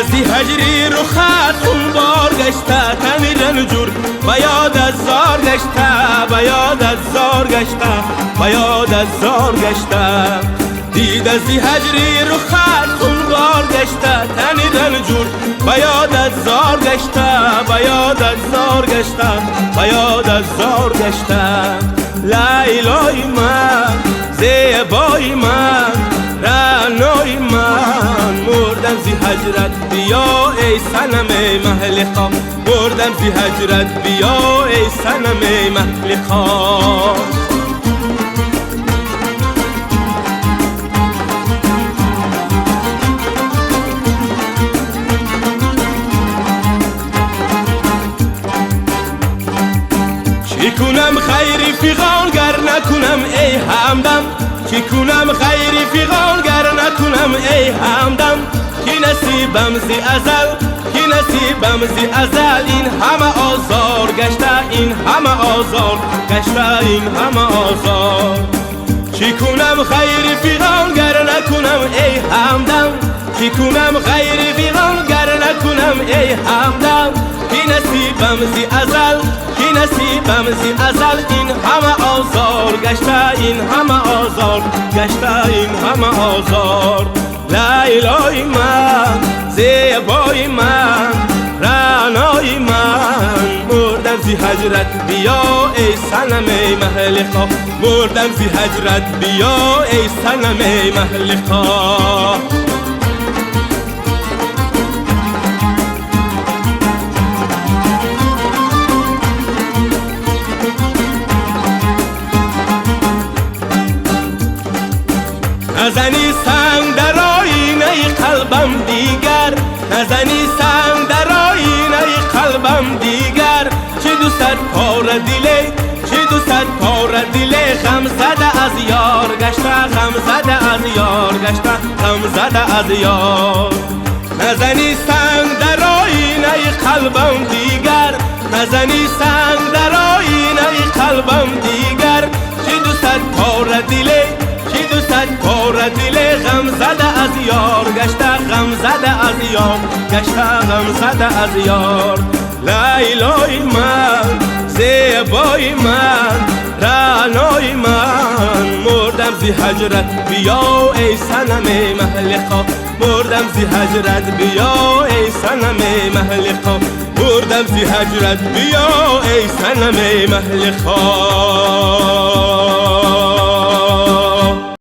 زی هجری رو خط خونبار گشته، تنی رنجور و یاد از زار گشته، و یاد از زار گشته، و یاد از زار گشته. دیده زی هجری رو خط خونبار گشته، تنی رنجور و یاد از زار گشته، و یاد از زار گشته، و یاد از زار گشته. لیلای من، زیبای من، رعنای من، مردم زی هجرت بیا ای صنم مهلخا، مردم زی هجرت بیا ای صنم مهلخا. چی کنم خیری فیغان گر نکنم ای همدم، چی کنم خیری فیغان گر نکنم ای همدم. کی نصیبم زی ازل، کی نصیبم زی ازل، این همه آزار گشته، این همه آزار گشته، این همه آزار. چی کنم خیری فیغان گر نکنم ای همدم، چی کنم خیری فیغان گر نکنم ای همدم. کی نصیبم زی ازل، کی نصیبم زی ازل، این همه آزار گشته، این همه آزار گشته، این همه آزار. لیلای من، زیبای من، رعنای من، مردم زی هجرت بیا ای صنم مهلخا، مردم زی هجرت بیا ای صنم مهلخا. نزنی سنگ در آینه قلبم دیگر، نزنی سنگ در آینه قلبم دیگر. چی دوست پاره دیله، چی دوست پاره دیله، غم زده از یار گشته، غم زده از یار گشته، غم زده از یار. نزنی سنگ در آینه قلبم دیگر، نزنی سنگ در آینه قلبم دیگر. چی دوست پاره دیله، چی دوست پاره دیله، غم زده از یار گشته، غم زده از یار گشته، غم زده از یار. لیلای من، زیبای من، رعنای من، مردم زی هجرت بیا ای صنم مهلخا، مردم زی هجرت بیا ای صنم مهلخا، مردم زی هجرت بیا ای صنم مهلخا.